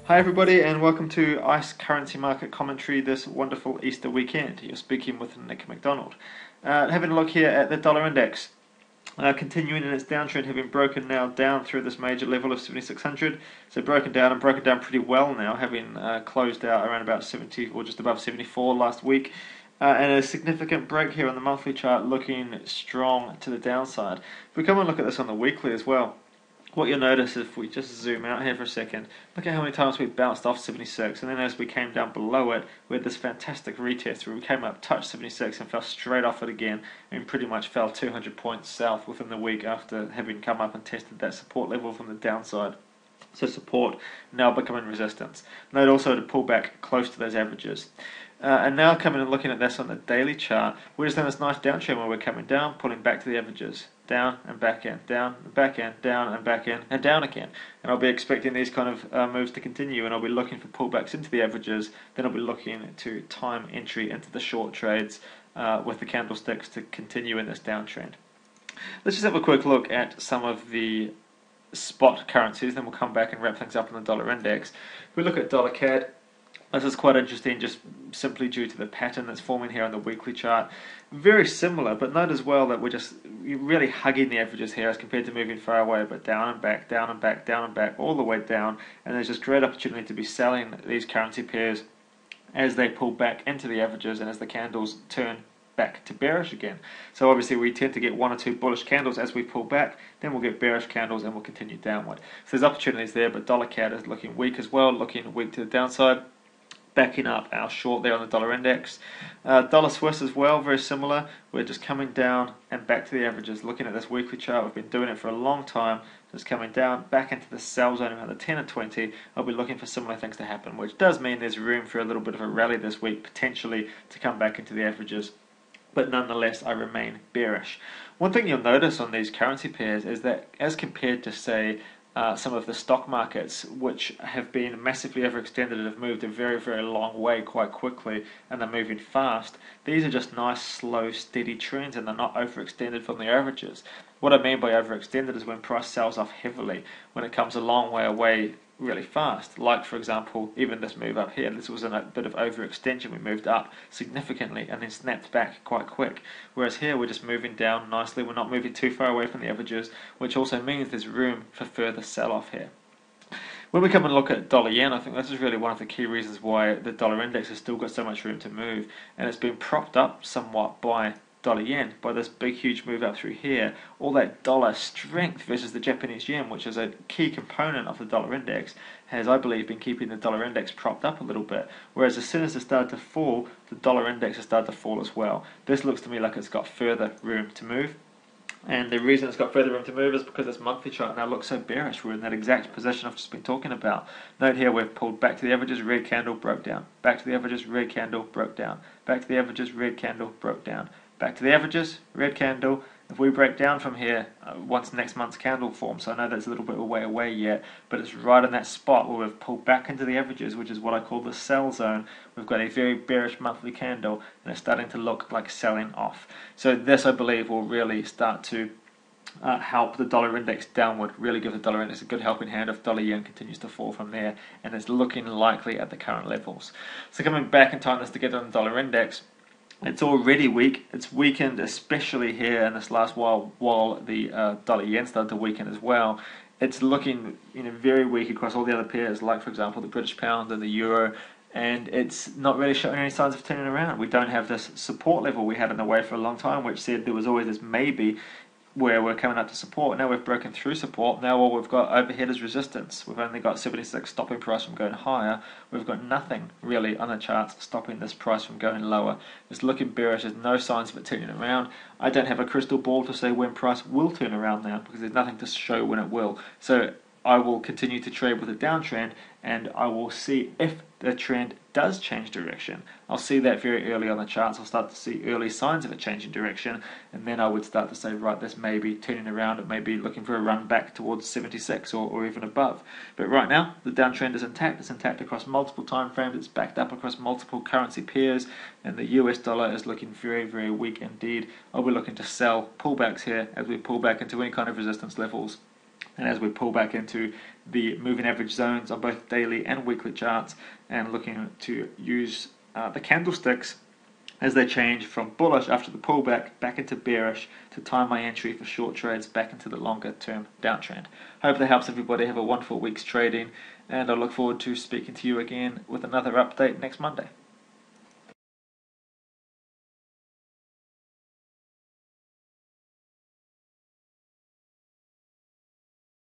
Hi everybody and welcome to ICE Currency Market Commentary this wonderful Easter weekend. You're speaking with Nick McDonald. Having a look here at the dollar index. Continuing in its downtrend, having broken now down through this major level of 7,600. So broken down and broken down pretty well now, having closed out around about 70 or just above 74 last week. And a significant break here on the monthly chart, looking strong to the downside. If we come and look at this on the weekly as well, what you'll notice if we just zoom out here for a second, look at how many times we bounced off 76, and then as we came down below it, we had this fantastic retest where we came up, touched 76 and fell straight off it again, and pretty much fell 200 points south within the week after having come up and tested that support level from the downside. So support now becoming resistance. Note also to pull back close to those averages. And now coming and looking at this on the daily chart, we're just in this nice downtrend where we're coming down, pulling back to the averages. Down and back in, down and back in, down and back in, and down again. And I'll be expecting these kind of moves to continue, and I'll be looking for pullbacks into the averages. Then I'll be looking to time entry into the short trades with the candlesticks to continue in this downtrend. Let's just have a quick look at some of the spot currencies, then we'll come back and wrap things up on the dollar index. If we look at dollar CAD, this is quite interesting just simply due to the pattern that's forming here on the weekly chart. Very similar, but note as well that we're just really hugging the averages here as compared to moving far away, but down and back, down and back, down and back, all the way down. And there's just great opportunity to be selling these currency pairs as they pull back into the averages and as the candles turn back to bearish again. So obviously we tend to get one or two bullish candles as we pull back, then we'll get bearish candles and we'll continue downward. So there's opportunities there, but dollar CAD is looking weak as well, looking weak to the downside. Backing up our short there on the dollar index. Dollar Swiss as well, very similar. We're just coming down and back to the averages. Looking at this weekly chart, we've been doing it for a long time. Just coming down, back into the sell zone around the 10 and 20. I'll be looking for similar things to happen, which does mean there's room for a little bit of a rally this week, potentially to come back into the averages. But nonetheless, I remain bearish. One thing you'll notice on these currency pairs is that as compared to, say, some of the stock markets, which have been massively overextended and have moved a very, very long way quite quickly, and they're moving fast, these are just nice, slow, steady trends, and they're not overextended from the averages. What I mean by overextended is when price sells off heavily, when it comes a long way away really fast. Like, for example, even this move up here, this was in a bit of overextension. We moved up significantly and then snapped back quite quick. Whereas here we're just moving down nicely. We're not moving too far away from the averages, which also means there's room for further sell-off here. When we come and look at dollar yen, I think this is really one of the key reasons why the dollar index has still got so much room to move, and it's been propped up somewhat by dollar yen, by this big huge move up through here. All that dollar strength versus the Japanese yen, which is a key component of the dollar index, has, I believe, been keeping the dollar index propped up a little bit. Whereas as soon as it started to fall, the dollar index has started to fall as well. This looks to me like it's got further room to move. And the reason it's got further room to move is because this monthly chart now looks so bearish. We're in that exact position I've just been talking about. Note here we've pulled back to the averages, red candle, broke down. Back to the averages, red candle, broke down. Back to the averages, red candle, broke down. Back to the averages, red candle. If we break down from here, once next month's candle forms, so I know that's a little bit of a way away yet, but it's right in that spot where we've pulled back into the averages, which is what I call the sell zone. We've got a very bearish monthly candle, and it's starting to look like selling off. So this, I believe, will really start to help the dollar index downward, really give the dollar index a good helping hand if dollar yen continues to fall from there, and it's looking likely at the current levels. So coming back and tying this together on the dollar index, it's already weak. It's weakened, especially here in this last while the dollar yen started to weaken as well. It's looking very weak across all the other pairs, like for example the British pound and the euro, and it's not really showing any signs of turning around. We don't have this support level we had in the way for a long time, which said there was always this maybe where we're coming up to support. Now we've broken through support. Now all we've got overhead is resistance. We've only got 76 stopping price from going higher. We've got nothing really on the charts stopping this price from going lower. It's looking bearish. There's no signs of it turning around. I don't have a crystal ball to say when price will turn around now, because there's nothing to show when it will. So I will continue to trade with a downtrend, and I will see if the trend does change direction. I'll see that very early on the charts. I'll start to see early signs of it changing direction, and then I would start to say, right, this may be turning around. It may be looking for a run back towards 76 or even above. But right now, the downtrend is intact. It's intact across multiple time frames. It's backed up across multiple currency pairs, and the US dollar is looking very, very weak indeed. I'll be looking to sell pullbacks here as we pull back into any kind of resistance levels And as we pull back into the moving average zones on both daily and weekly charts, and looking to use the candlesticks as they change from bullish after the pullback back into bearish to time my entry for short trades back into the longer term downtrend. Hope that helps everybody. Have a wonderful week's trading, and I look forward to speaking to you again with another update next Monday.